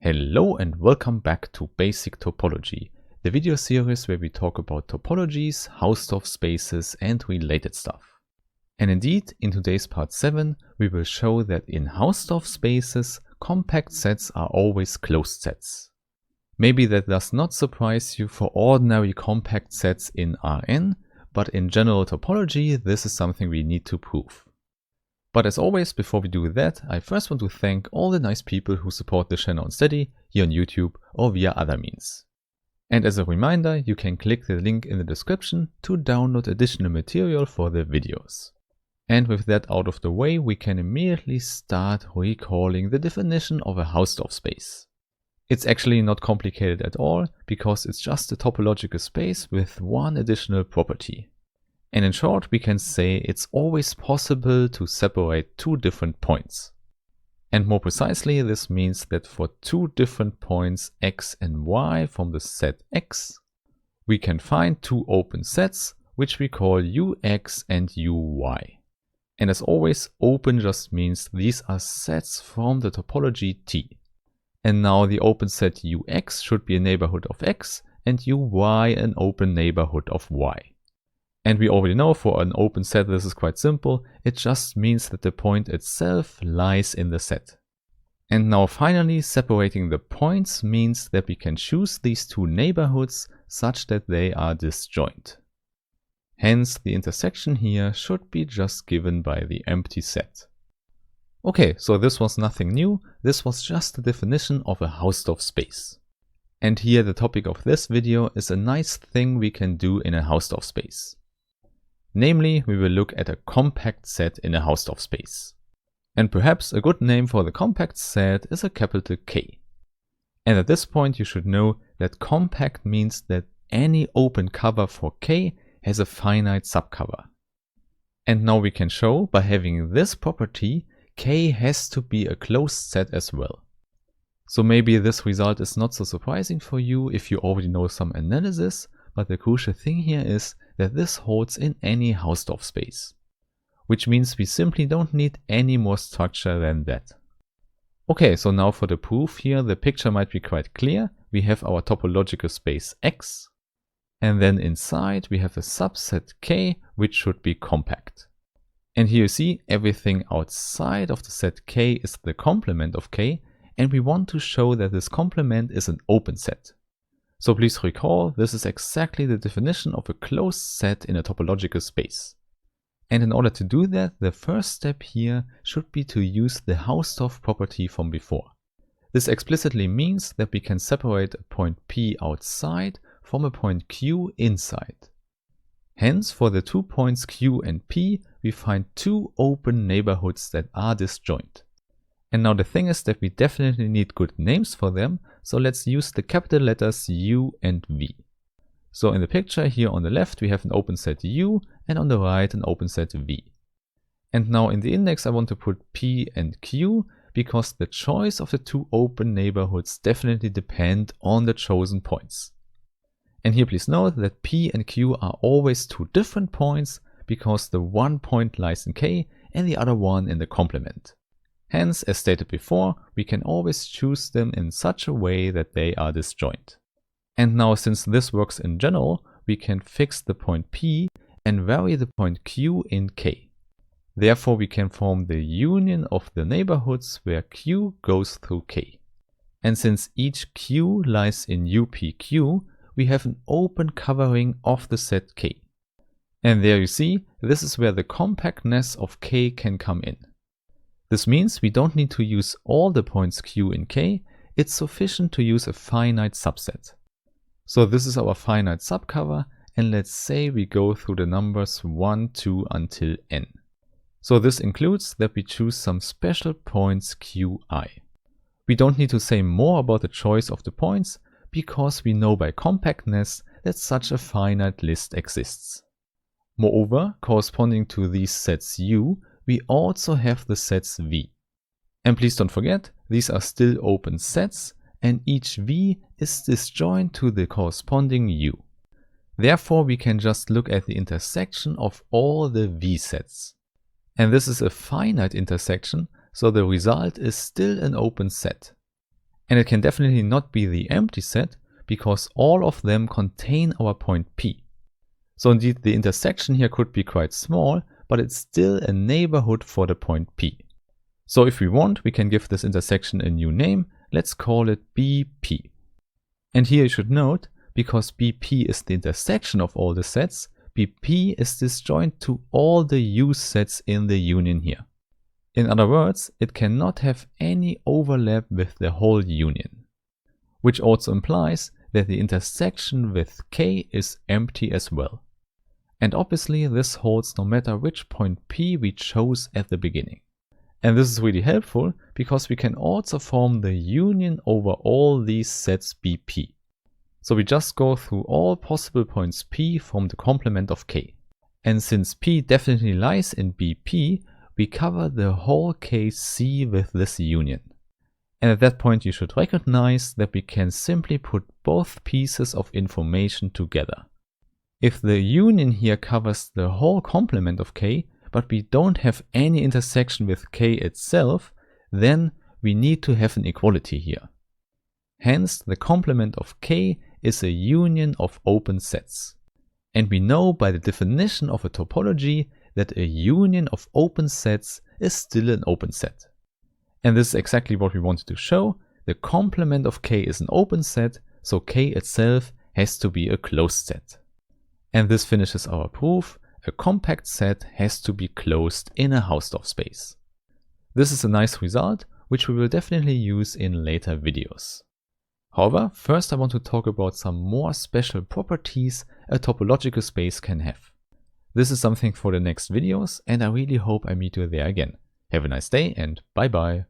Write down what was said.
Hello and welcome back to Basic Topology, the video series where we talk about topologies, Hausdorff spaces and related stuff. And indeed, in today's part 7, we will show that in Hausdorff spaces, compact sets are always closed sets. Maybe that does not surprise you for ordinary compact sets in Rn, but in general topology, this is something we need to prove. But as always, before we do that, I first want to thank all the nice people who support the channel on Steady, here on YouTube or via other means. And as a reminder, you can click the link in the description to download additional material for the videos. And with that out of the way, we can immediately start recalling the definition of a Hausdorff space. It's actually not complicated at all, because it's just a topological space with one additional property. And in short, we can say it's always possible to separate two different points. And more precisely, this means that for two different points x and y from the set X, we can find two open sets, which we call ux and uy. And as always, open just means these are sets from the topology T. And now the open set ux should be a neighborhood of x and uy an open neighborhood of y. And we already know for an open set this is quite simple, it just means that the point itself lies in the set. And now finally, separating the points means that we can choose these two neighborhoods such that they are disjoint. Hence the intersection here should be just given by the empty set. Okay, so this was nothing new, this was just the definition of a Hausdorff space. And here the topic of this video is a nice thing we can do in a Hausdorff space. Namely, we will look at a compact set in a Hausdorff space. And perhaps a good name for the compact set is a capital K. And at this point you should know that compact means that any open cover for K has a finite subcover. And now we can show by having this property, K has to be a closed set as well. So maybe this result is not so surprising for you if you already know some analysis, but the crucial thing here is that this holds in any Hausdorff space. Which means we simply don't need any more structure than that. Okay, so now for the proof here, the picture might be quite clear. We have our topological space X, and then inside we have a subset K, which should be compact. And here you see everything outside of the set K is the complement of K, and we want to show that this complement is an open set. So please recall, this is exactly the definition of a closed set in a topological space. And in order to do that, the first step here should be to use the Hausdorff property from before. This explicitly means that we can separate a point P outside from a point Q inside. Hence, for the 2 points Q and P, we find two open neighborhoods that are disjoint. And now the thing is that we definitely need good names for them, so let's use the capital letters U and V. So in the picture here on the left we have an open set U and on the right an open set V. And now in the index I want to put P and Q because the choice of the two open neighborhoods definitely depend on the chosen points. And here please note that P and Q are always two different points because the one point lies in K and the other one in the complement. Hence, as stated before, we can always choose them in such a way that they are disjoint. And now since this works in general, we can fix the point P and vary the point Q in K. Therefore we can form the union of the neighborhoods where Q goes through K. And since each Q lies in UPQ, we have an open covering of the set K. And there you see, this is where the compactness of K can come in. This means we don't need to use all the points Q in K, it's sufficient to use a finite subset. So this is our finite subcover, and let's say we go through the numbers 1, 2 until n. So this includes that we choose some special points Qi. We don't need to say more about the choice of the points, because we know by compactness that such a finite list exists. Moreover, corresponding to these sets U, we also have the sets V. And please don't forget, these are still open sets, and each V is disjoint to the corresponding U. Therefore, we can just look at the intersection of all the V sets. And this is a finite intersection, so the result is still an open set. And it can definitely not be the empty set because all of them contain our point P. So indeed the intersection here could be quite small, but it's still a neighborhood for the point P. So if we want, we can give this intersection a new name. Let's call it BP. And here you should note, because BP is the intersection of all the sets, BP is disjoint to all the U sets in the union here. In other words, it cannot have any overlap with the whole union. Which also implies that the intersection with K is empty as well. And obviously this holds no matter which point P we chose at the beginning. And this is really helpful because we can also form the union over all these sets BP. So we just go through all possible points P from the complement of K. And since P definitely lies in BP, we cover the whole case C with this union. And at that point you should recognize that we can simply put both pieces of information together. If the union here covers the whole complement of K, but we don't have any intersection with K itself, then we need to have an equality here. Hence, the complement of K is a union of open sets. And we know by the definition of a topology that a union of open sets is still an open set. And this is exactly what we wanted to show. The complement of K is an open set, so K itself has to be a closed set. And this finishes our proof. A compact set has to be closed in a Hausdorff space. This is a nice result, which we will definitely use in later videos. However, first I want to talk about some more special properties a topological space can have. This is something for the next videos, and I really hope I meet you there again. Have a nice day and bye bye.